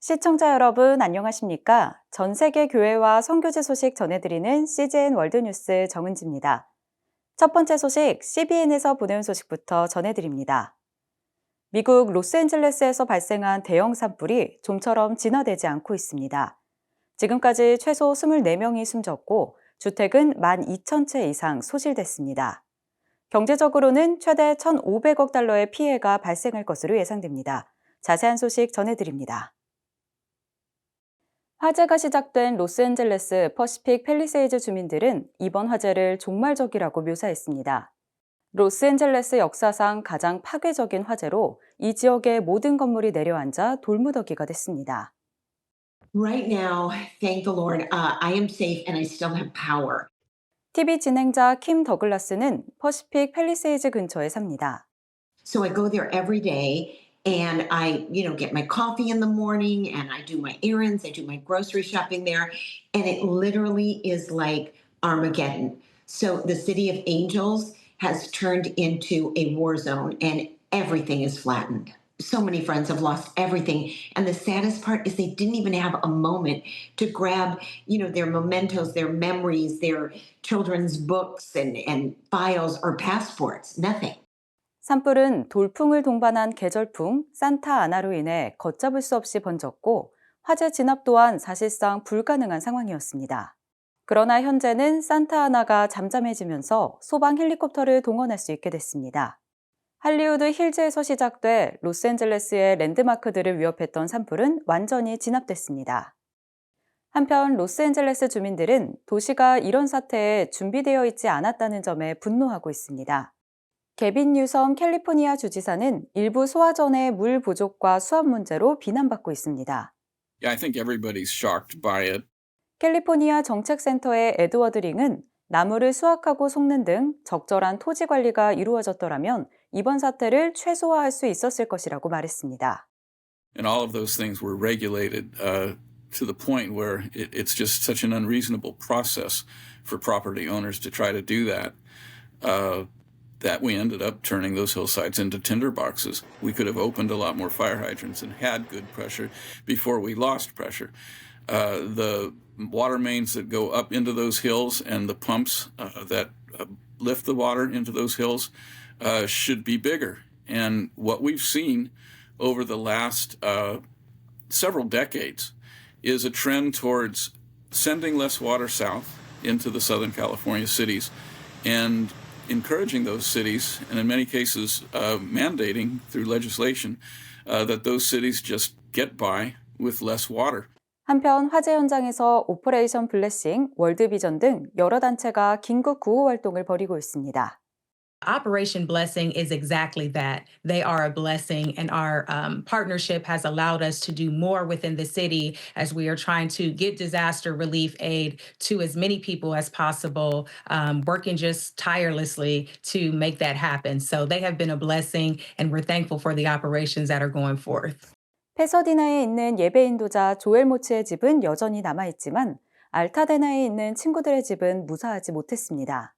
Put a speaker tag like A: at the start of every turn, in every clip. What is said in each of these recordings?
A: 시청자 여러분, 안녕하십니까? 전 세계 교회와 선교지 소식 전해드리는 CGN 월드뉴스 정은지입니다. 첫 번째 소식, CBN에서 보내온 소식부터 전해드립니다. 미국 로스앤젤레스에서 발생한 대형 산불이 좀처럼 진화되지 않고 있습니다. 지금까지 최소 24명이 숨졌고, 주택은 12,000채 이상 소실됐습니다. 경제적으로는 최대 1,500억 달러의 피해가 발생할 것으로 예상됩니다. 자세한 소식 전해드립니다. 화재가 시작된 로스앤젤레스 퍼시픽 팰리세이즈 주민들은 이번 화재를 종말적이라고 묘사했습니다. 로스앤젤레스 역사상 가장 파괴적인 화재로 이 지역의 모든 건물이 내려앉아 돌무더기가 됐습니다.
B: Right now, thank the Lord, I am safe and I still have power.
A: TV 진행자 킴 더글라스는 퍼시픽 팰리세이즈 근처에 삽니다.
B: So I go there every day and get my coffee in the morning and I do my errands, I do my grocery shopping there. And it literally is like Armageddon. So the city of angels has turned into a war zone and everything is flattened. So many friends have lost everything. And the saddest part is they didn't even have a moment to grab, their mementos, their memories, their children's books and files or passports, nothing.
A: 산불은 돌풍을 동반한 계절풍 산타 아나로 인해 걷잡을 수 없이 번졌고 화재 진압 또한 사실상 불가능한 상황이었습니다. 그러나 현재는 산타 아나가 잠잠해지면서 소방 헬리콥터를 동원할 수 있게 됐습니다. 할리우드 힐즈에서 시작돼 로스앤젤레스의 랜드마크들을 위협했던 산불은 완전히 진압됐습니다. 한편 로스앤젤레스 주민들은 도시가 이런 사태에 준비되어 있지 않았다는 점에 분노하고 있습니다. 개빈 뉴섬 캘리포니아 주지사는 일부 소화전의 물 부족과 수압 문제로 비난받고 있습니다.
C: Yeah, I think everybody's shocked by it.
A: 캘리포니아 정책센터의 에드워드 링은 나무를 수확하고 속는 등 적절한 토지 관리가 이루어졌더라면 이번 사태를 최소화할 수 있었을 것이라고 말했습니다.
C: And all of those things were regulated to the point where it's just such an unreasonable process for property owners to try to do that. That we ended up turning those hillsides into tinder boxes. We could have opened a lot more fire hydrants and had good pressure before we lost pressure. The water mains that go up into those hills and the pumps that lift the water into those hills should be bigger. And what we've seen over the last several decades is a trend towards sending less water south into the Southern California cities and encouraging those cities, and in many cases mandating through legislation that those cities just get by with less water.
A: 한편 화재 현장에서 오퍼레이션 블레싱, 월드비전 등 여러 단체가 긴급 구호 활동을 벌이고 있습니다.
D: Operation Blessing is exactly that. They are a blessing, and our partnership has allowed us to do more within the city as we are trying to get disaster relief aid to as many people as possible, working just tirelessly to make that happen. So they have been a blessing, and we're thankful for the operations that are going forth.
A: 페서디나에 있는 예배 인도자 조엘 모츠의 집은 여전히 남아있지만 알타데나에 있는 친구들의 집은 무사하지 못했습니다.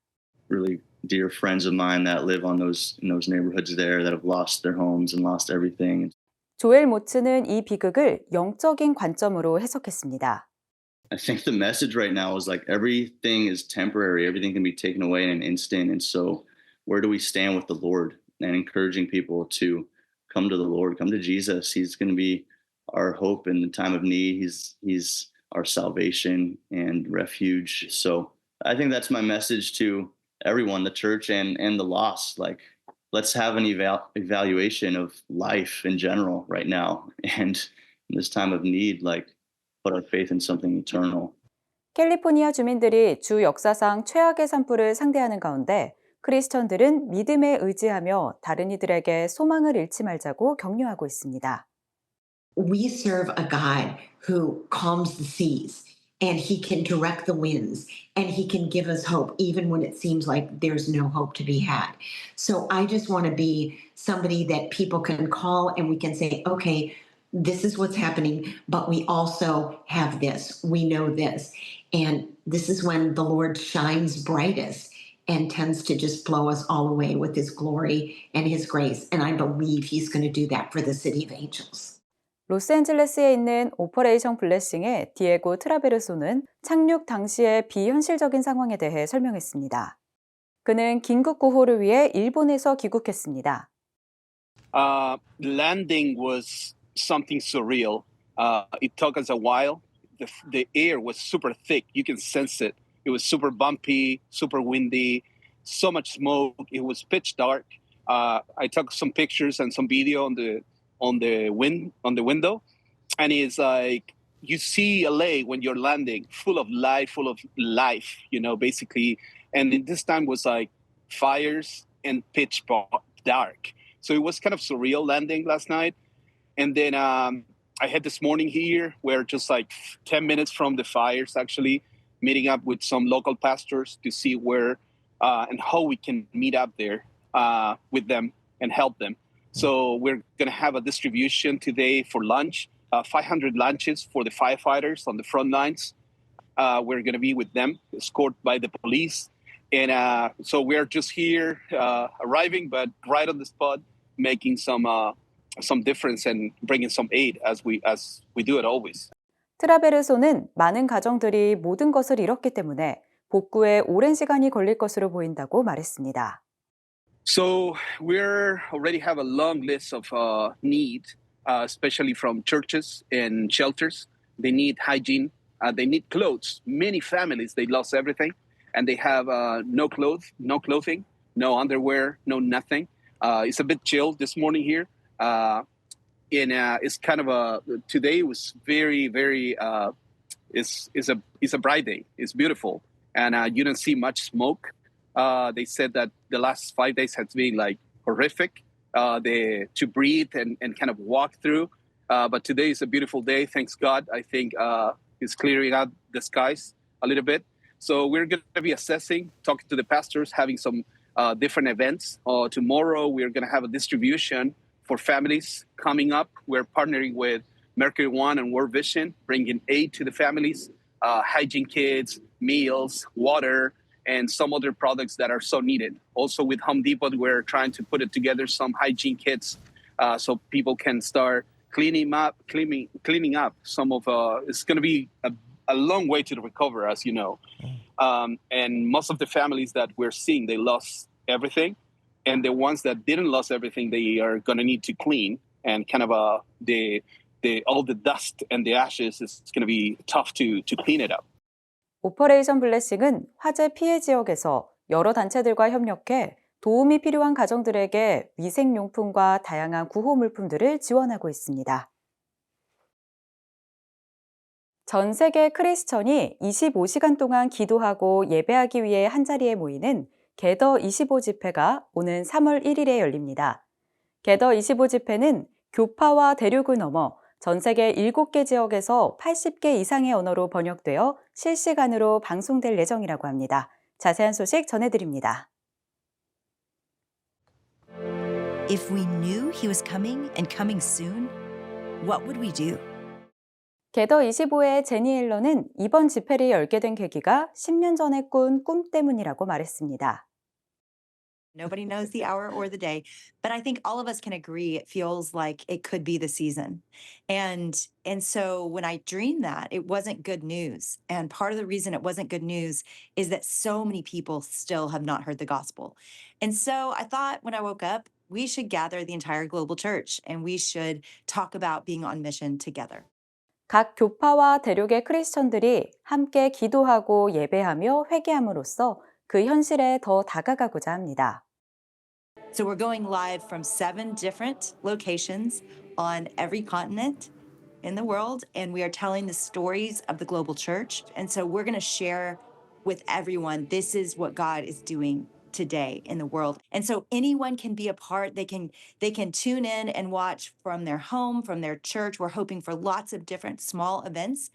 E: Really dear friends of mine that live on in those neighborhoods there that have lost their homes and lost everything.
A: 조엘 모츠는 이 비극을 영적인 관점으로 해석했습니다.
E: I think the message right now is like everything is temporary, everything can be taken away in an instant, and so where do we stand with the Lord and encouraging people to come to the Lord, come to Jesus. He's going to be our hope in the time of need. He's our salvation and refuge. So I think that's my message to everyone, the church and the lost. Like, let's have an evaluation of life in general right now. And in this time of need, like, put our faith in something eternal.
A: 캘리포니아 주민들이 주 역사상 최악의 산불을 상대하는 가운데 크리스천들은 믿음에 의지하며 다른 이들에게 소망을 잃지 말자고 격려하고 있습니다.
B: We serve a God who calms the seas and he can direct the winds and he can give us hope even when it seems like there's no hope to be had. So I just want to be somebody that people can call and we can say, okay, this is what's happening, but we also have this. We know this. And this is when the Lord shines brightest and tends to just blow us all away with his glory and his grace. And I believe he's going to do that for the City of Angels.
A: 로스앤젤레스에 있는 오퍼레이션 블레싱의 디에고 트라베르소는 착륙 당시의 비현실적인 상황에 대해 설명했습니다. 그는 긴급 구호를 위해 일본에서 귀국했습니다.
F: Landing was something surreal. It took us a while. The air was super thick. You can sense it. It was super bumpy, super windy, so much smoke. It was pitch dark. I took some pictures and some video on the window, and it's like you see LA when you're landing, full of life. You know, basically. And this time was like fires and pitch dark. So it was kind of surreal landing last night. And then I had this morning here where just like 10 minutes from the fires, actually meeting up with some local pastors to see where and how we can meet up there with them and help them. So we're going to have a distribution today for lunch, 500 lunches for the firefighters on the front lines. We're going to be with them, escorted by the police. And so we're just here arriving, but right on the spot, making some difference and bringing some aid as we do it always.
A: 트라베르소는 많은 가정들이 모든 것을 잃었기 때문에 복구에 오랜 시간이 걸릴 것으로 보인다고 말했습니다.
F: So we're already have a long list of needs, especially from churches and shelters. They need hygiene. They need clothes. Many families, they lost everything, and they have no clothing, no underwear, no nothing. It's a bit chill this morning here. And it's kind of today was very, very, it's a bright day. It's beautiful. And you don't see much smoke. They said that the last 5 days has been like horrific to breathe and kind of walk through. But today is a beautiful day. Thanks God. I think it's clearing out the skies a little bit. So we're going to be assessing, talking to the pastors, having some different events. Tomorrow, we're going to have a distribution for families coming up. We're partnering with Mercury One and World Vision, bringing aid to the families, hygiene kits, meals, water, and some other products that are so needed. Also with Home Depot, we're trying to put it together some hygiene kits so people can start cleaning up some of, it's going to be a long way to recover, as you know. And most of the families that we're seeing, they lost everything. And the ones that didn't lose everything, they are going to need to clean. And kind of all the dust and the ashes is going to be tough to clean it up.
A: 오퍼레이션 블레싱은 화재 피해 지역에서 여러 단체들과 협력해 도움이 필요한 가정들에게 위생용품과 다양한 구호 물품들을 지원하고 있습니다. 전 세계 크리스천이 25시간 동안 기도하고 예배하기 위해 한자리에 모이는 게더 25 집회가 오는 3월 1일에 열립니다. 게더 25 집회는 교파와 대륙을 넘어 전 세계 7개 지역에서 80개 이상의 언어로 번역되어 실시간으로 방송될 예정이라고 합니다. 자세한 소식 전해드립니다.
G: If we knew he was coming and coming soon, what would we do?
A: 게더 25의 제니 앨런은 이번 집회를 열게 된 계기가 10년 전에 꾼 꿈 때문이라고 말했습니다.
G: Nobody knows the hour or the day, but I think all of us can agree it feels like it could be the season. And so when I dreamed that, it wasn't good news. And part of the reason it wasn't good news is that so many people still have not heard the gospel. And so I thought when I woke up, we should gather the entire global church and we should talk about being on mission together.
A: 각 교파와 대륙의 크리스천들이 함께 기도하고 예배하며 회개함으로써 그 현실에 더 다가가고자 합니다.
G: So we're going live from 7 different locations on every continent in the world, and we are telling the stories of the global church. And so we're going to share with everyone, this is what God is doing today in the world. And so anyone can be a part. They can tune in and watch from their home, from their church. We're hoping for lots of different small events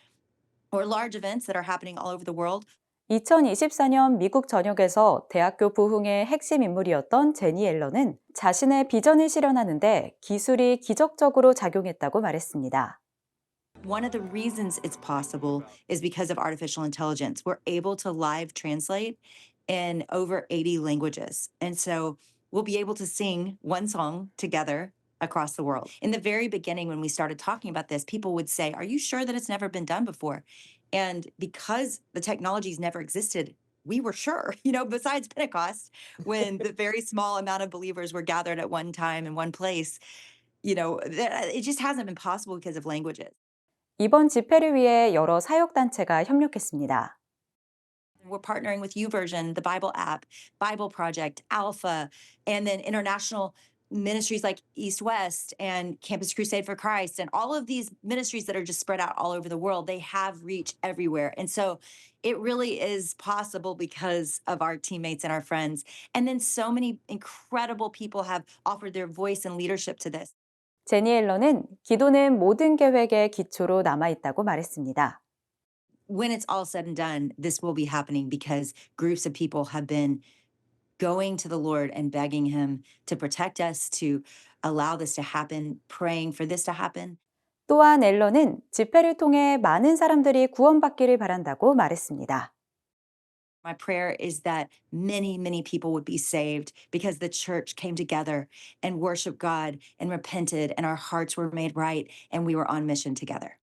G: or large events that are happening all over the world.
A: 2024년 미국 전역에서 대학교 부흥의 핵심 인물이었던 제니 앨런은 자신의 비전을 실현하는데 기술이 기적적으로 작용했다고 말했습니다.
G: One of the reasons it's possible is because of artificial intelligence. We're able to live translate in over 80 languages. And so we'll be able to sing one song together across the world. In the very beginning, when we started talking about this, people would say, "Are you sure that it's never been done before?" And because the technology's never existed, we were sure, besides Pentecost, when the very small amount of believers were gathered at one time in one place, it just hasn't been possible because of languages.
A: 이번 집회를 위해 여러 사역단체가 협력했습니다.
G: We're partnering with YouVersion, the Bible app, Bible Project, Alpha, and then international ministries like East West and Campus Crusade for Christ, and all of these ministries that are just spread out all over the world. They have reach everywhere. And so it really is possible because of our teammates and our friends. And then so many incredible people have offered their voice and leadership to this.
A: 제니 앨런은 기도는 모든 계획의 기초로 남아있다고 말했습니다.
G: When it's all said and done, this will be happening because groups of people have been going to the Lord and begging him to protect us, to allow this to happen, praying for this to happen.
A: 또한 앨런은 집회를 통해 많은 사람들이 구원받기를 바란다고 말했습니다.
G: My prayer is that many, many people would be saved because the church came together and worshiped God and repented, and our hearts were made right, and we were on mission together.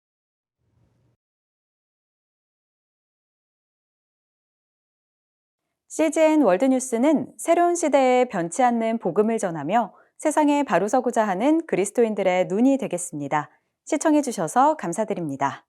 A: CGN 월드뉴스는 새로운 시대에 변치 않는 복음을 전하며 세상에 바로 서고자 하는 그리스도인들의 눈이 되겠습니다. 시청해 주셔서 감사드립니다.